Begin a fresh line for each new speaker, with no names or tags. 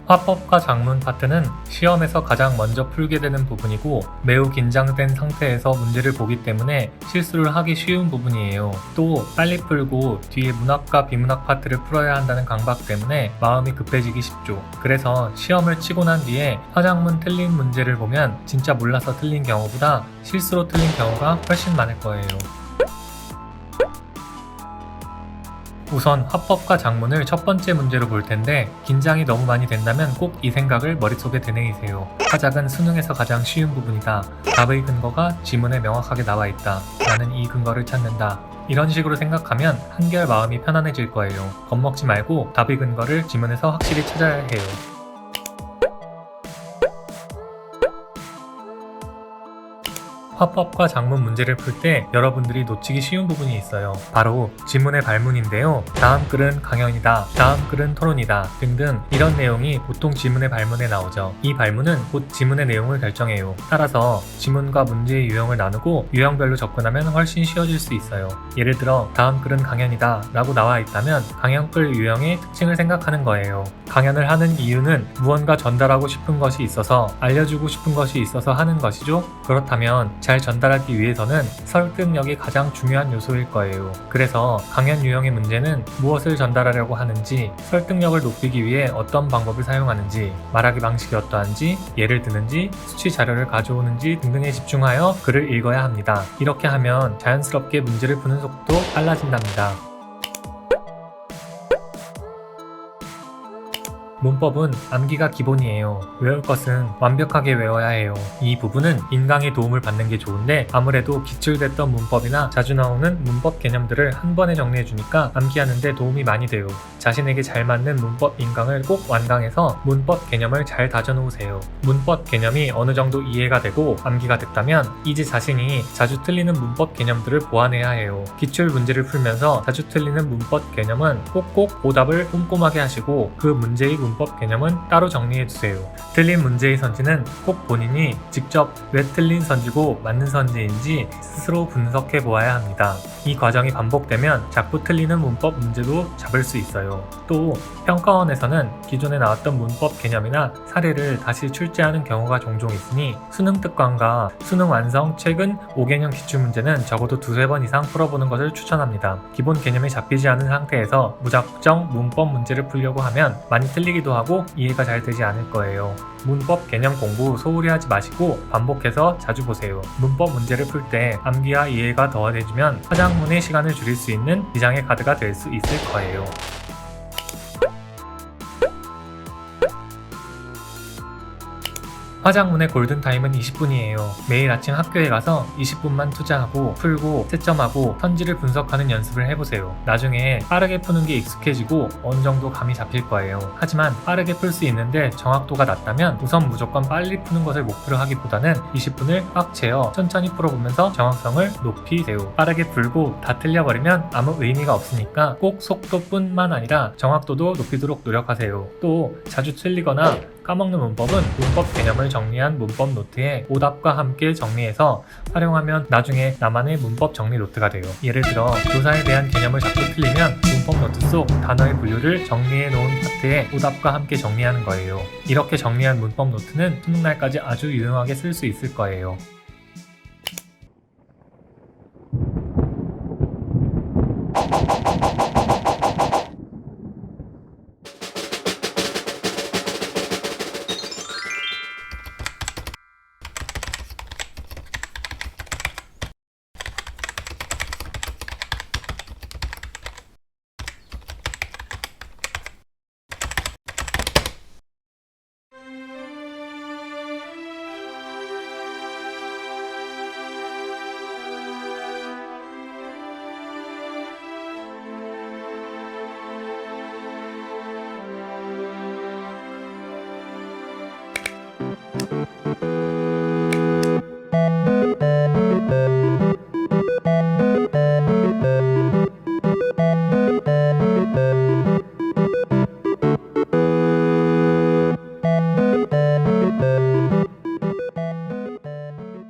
화법과 작문 파트는 시험에서 가장 먼저 풀게 되는 부분이고 매우 긴장된 상태에서 문제를 보기 때문에 실수를 하기 쉬운 부분이에요. 또 빨리 풀고 뒤에 문학과 비문학 파트를 풀어야 한다는 강박 때문에 마음이 급해지기 쉽죠. 그래서 시험을 치고 난 뒤에 화작문 틀린 문제를 보면 진짜 몰라서 틀린 경우보다 실수로 틀린 경우가 훨씬 많을 거예요. 우선 화법과 작문을 첫 번째 문제로 볼 텐데 긴장이 너무 많이 된다면 꼭 이 생각을 머릿속에 되뇌이세요. 화작은 수능에서 가장 쉬운 부분이다. 답의 근거가 지문에 명확하게 나와 있다. 나는 이 근거를 찾는다. 이런 식으로 생각하면 한결 마음이 편안해질 거예요. 겁먹지 말고 답의 근거를 지문에서 확실히 찾아야 해요. 화법과 작문 문제를 풀 때 여러분들이 놓치기 쉬운 부분이 있어요. 바로 지문의 발문인데요. 다음 글은 강연이다, 다음 글은 토론이다 등등 이런 내용이 보통 지문의 발문에 나오죠. 이 발문은 곧 지문의 내용을 결정해요. 따라서 지문과 문제의 유형을 나누고 유형별로 접근하면 훨씬 쉬워질 수 있어요. 예를 들어 다음 글은 강연이다 라고 나와 있다면 강연글 유형의 특징을 생각하는 거예요. 강연을 하는 이유는 무언가 전달하고 싶은 것이 있어서 알려주고 싶은 것이 있어서 하는 것이죠. 그렇다면 잘 전달하기 위해서는 설득력이 가장 중요한 요소일 거예요. 그래서 강연 유형의 문제는 무엇을 전달하려고 하는지, 설득력을 높이기 위해 어떤 방법을 사용하는지, 말하기 방식이 어떠한지, 예를 드는지, 수치 자료를 가져오는지 등등에 집중하여 글을 읽어야 합니다. 이렇게 하면 자연스럽게 문제를 푸는 속도 빨라진답니다. 문법은 암기가 기본이에요. 외울 것은 완벽하게 외워야 해요. 이 부분은 인강의 도움을 받는 게 좋은데 아무래도 기출됐던 문법이나 자주 나오는 문법 개념들을 한 번에 정리해주니까 암기하는 데 도움이 많이 돼요. 자신에게 잘 맞는 문법 인강을 꼭 완강해서 문법 개념을 잘 다져놓으세요. 문법 개념이 어느 정도 이해가 되고 암기가 됐다면 이제 자신이 자주 틀리는 문법 개념들을 보완해야 해요. 기출 문제를 풀면서 자주 틀리는 문법 개념은 꼭꼭 오답을 꼼꼼하게 하시고 그 문제의 문법 개념은 따로 정리해주세요. 틀린 문제의 선지는 꼭 본인이 직접 왜 틀린 선지고 맞는 선지인지 스스로 분석해 보아야 합니다. 이 과정이 반복되면 자꾸 틀리는 문법 문제도 잡을 수 있어요. 또 평가원에서는 기존에 나왔던 문법 개념이나 사례를 다시 출제하는 경우가 종종 있으니 수능 특강과 수능 완성 최근 5개년 기출문제는 적어도 두세 번 이상 풀어보는 것을 추천합니다. 기본 개념이 잡히지 않은 상태에서 무작정 문법 문제를 풀려고 하면 많이 틀리기도 하고 이해가 잘 되지 않을 거예요. 문법 개념 공부 소홀히 하지 마시고 반복해서 자주 보세요. 문법 문제를 풀 때 암기와 이해가 더해지면 화작문의 시간을 줄일 수 있는 비장의 카드가 될 수 있을 거예요. 화작문의 골든타임은 20분이에요. 매일 아침 학교에 가서 20분만 투자하고 풀고 채점하고 선지를 분석하는 연습을 해보세요. 나중에 빠르게 푸는 게 익숙해지고 어느 정도 감이 잡힐 거예요. 하지만 빠르게 풀 수 있는데 정확도가 낮다면 우선 무조건 빨리 푸는 것을 목표로 하기보다는 20분을 꽉 채워 천천히 풀어보면서 정확성을 높이세요. 빠르게 풀고 다 틀려버리면 아무 의미가 없으니까 꼭 속도뿐만 아니라 정확도도 높이도록 노력하세요. 또 자주 틀리거나 까먹는 문법은 문법 개념을 정리한 문법 노트에 오답과 함께 정리해서 활용하면 나중에 나만의 문법 정리 노트가 돼요. 예를 들어 교사에 대한 개념을 자꾸 틀리면 문법 노트 속 단어의 분류를 정리해 놓은 파트에 오답과 함께 정리하는 거예요. 이렇게 정리한 문법 노트는 수능날까지 아주 유용하게 쓸 수 있을 거예요.